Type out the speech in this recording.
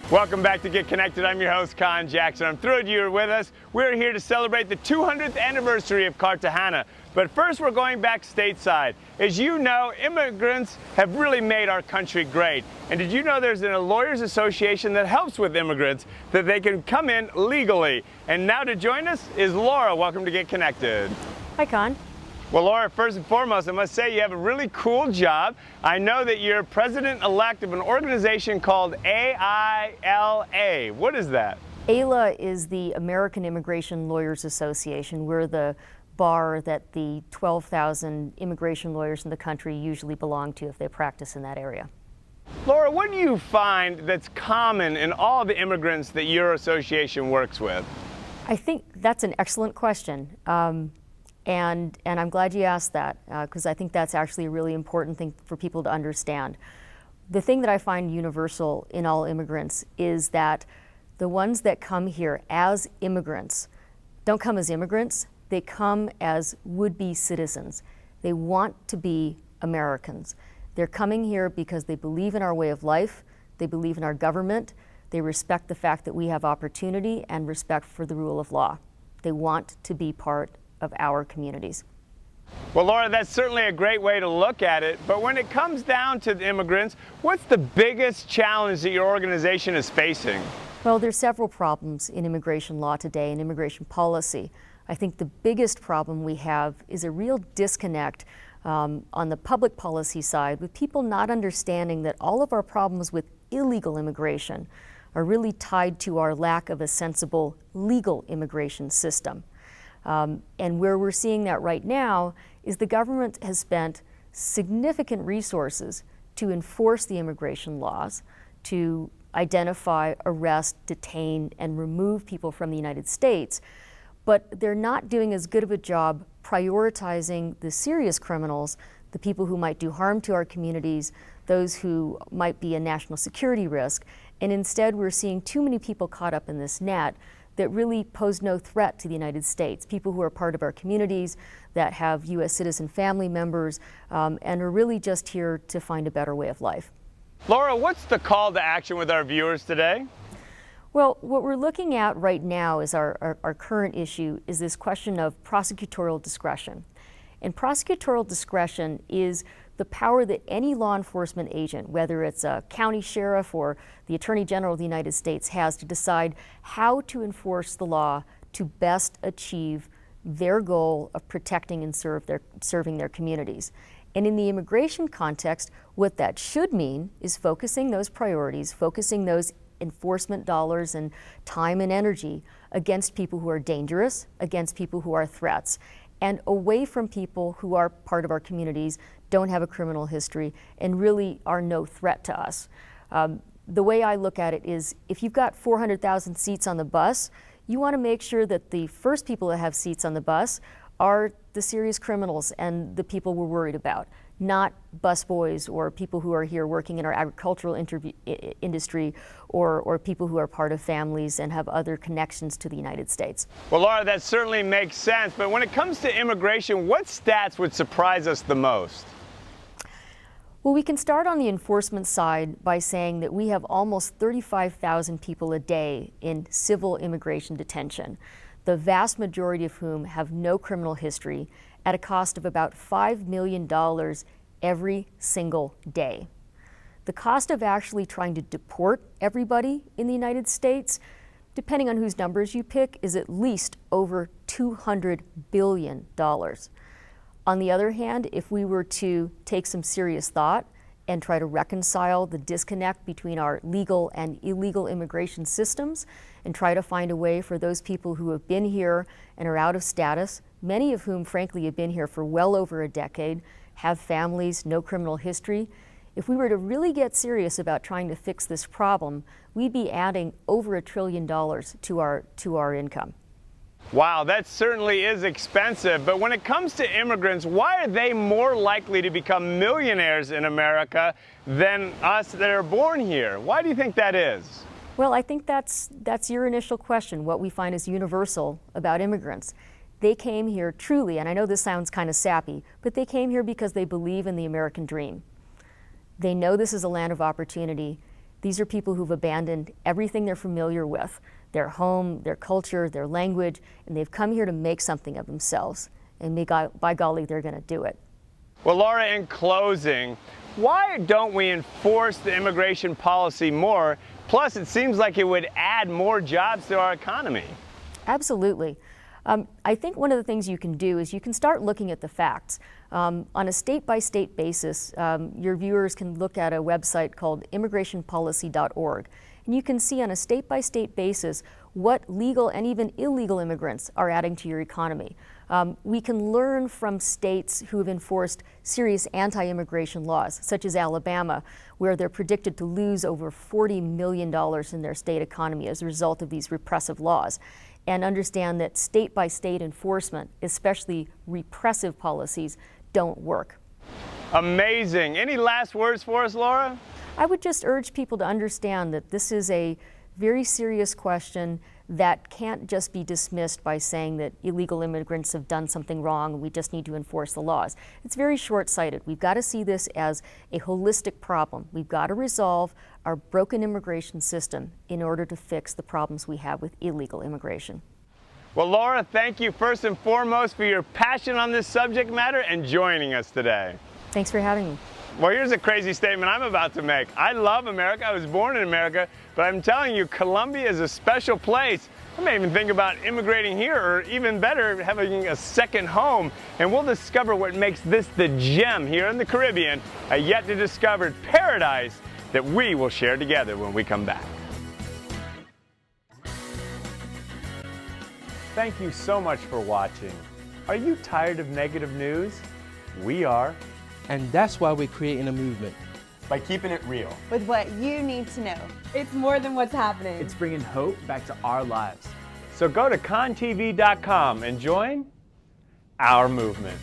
Welcome back to Get Connected. I'm your host, Con Jackson. I'm thrilled you're with us. We're here to celebrate the 200th anniversary of Cartagena. But first, we're going back stateside. As you know, immigrants have really made our country great. And did you know there's a lawyers association that helps with immigrants, that they can come in legally? And now to join us is Laura. Welcome to Get Connected. Hi, Con. Well, Laura, first and foremost, I must say you have a really cool job. I know that you're president-elect of an organization called AILA. What is that? AILA is the American Immigration Lawyers Association. We're the bar that the 12,000 immigration lawyers in the country usually belong to if they practice in that area. Laura, what do you find that's common in all the immigrants that your association works with? I think that's an excellent question. And I'm glad you asked that, because I think that's actually a really important thing for people to understand. The thing that I find universal in all immigrants is that the ones that come here as immigrants don't come as immigrants, they come as would-be citizens. They want to be Americans. They're coming here because they believe in our way of life, they believe in our government, they respect the fact that we have opportunity and respect for the rule of law. They want to be part of our communities. Well, Laura, that's certainly a great way to look at it, but when it comes down to the immigrants, what's the biggest challenge that your organization is facing? Well, there's several problems in immigration law today and immigration policy. I think the biggest problem we have is a real disconnect on the public policy side, with people not understanding that all of our problems with illegal immigration are really tied to our lack of a sensible legal immigration system. And where we're seeing that right now is the government has spent significant resources to enforce the immigration laws, to identify, arrest, detain, and remove people from the United States, but they're not doing as good of a job prioritizing the serious criminals, the people who might do harm to our communities, those who might be a national security risk, and instead we're seeing too many people caught up in this net that really pose no threat to the United States, people who are part of our communities, that have U.S. citizen family members, and are really just here to find a better way of life. Laura, what's the call to action with our viewers today? Well, what we're looking at right now is our current issue is this question of prosecutorial discretion. And prosecutorial discretion is the power that any law enforcement agent, whether it's a county sheriff or the Attorney General of the United States, has to decide how to enforce the law to best achieve their goal of protecting and serving their communities. And in the immigration context, what that should mean is focusing those priorities, focusing those enforcement dollars and time and energy against people who are dangerous, against people who are threats, and away from people who are part of our communities, don't have a criminal history, and really are no threat to us. The way I look at it is, if you've got 400,000 seats on the bus, you want to make sure that the first people that have seats on the bus are the serious criminals and the people we're worried about, not busboys or people who are here working in our agricultural industry or people who are part of families and have other connections to the United States. Well, Laura, that certainly makes sense, but when it comes to immigration, what stats would surprise us the most? Well, we can start on the enforcement side by saying that we have almost 35,000 people a day in civil immigration detention, the vast majority of whom have no criminal history, at a cost of about $5 million every single day. The cost of actually trying to deport everybody in the United States, depending on whose numbers you pick, is at least over $200 billion. On the other hand, if we were to take some serious thought and try to reconcile the disconnect between our legal and illegal immigration systems and try to find a way for those people who have been here and are out of status, many of whom frankly have been here for well over a decade, have families, no criminal history, if we were to really get serious about trying to fix this problem, we'd be adding over $1 trillion to our income. Wow, that certainly is expensive. But when it comes to immigrants, why are they more likely to become millionaires in America than us that are born here? Why do you think that is? Well, I think that's your initial question, what we find is universal about immigrants. They came here truly, and I know this sounds kind of sappy, but they came here because they believe in the American dream. They know this is a land of opportunity. These are people who've abandoned everything they're familiar with, their home, their culture, their language, and they've come here to make something of themselves. And by golly, they're going to do it. Well, Laura, in closing, why don't we enforce the immigration policy more? Plus, it seems like it would add more jobs to our economy. Absolutely. I think one of the things you can do is you can start looking at the facts. On a state-by-state basis, your viewers can look at a website called immigrationpolicy.org. And you can see on a state-by-state basis what legal and even illegal immigrants are adding to your economy. We can learn from states who have enforced serious anti-immigration laws, such as Alabama, where they're predicted to lose over $40 million in their state economy as a result of these repressive laws, and understand that state-by-state enforcement, especially repressive policies, don't work. Amazing. Any last words for us, Laura? I would just urge people to understand that this is a very serious question that can't just be dismissed by saying that illegal immigrants have done something wrong and we just need to enforce the laws. It's very short-sighted. We've got to see this as a holistic problem. We've got to resolve our broken immigration system in order to fix the problems we have with illegal immigration. Well, Laura, thank you first and foremost for your passion on this subject matter and joining us today. Thanks for having me. Well, here's a crazy statement I'm about to make. I love America. I was born in America, but I'm telling you, Colombia is a special place. I may even think about immigrating here, or even better, having a second home. And we'll discover what makes this the gem here in the Caribbean, a yet-to-discovered paradise that we will share together when we come back. Thank you so much for watching. Are you tired of negative news? We are. And that's why we're creating a movement. By keeping it real. With what you need to know. It's more than what's happening. It's bringing hope back to our lives. So go to contv.com and join our movement.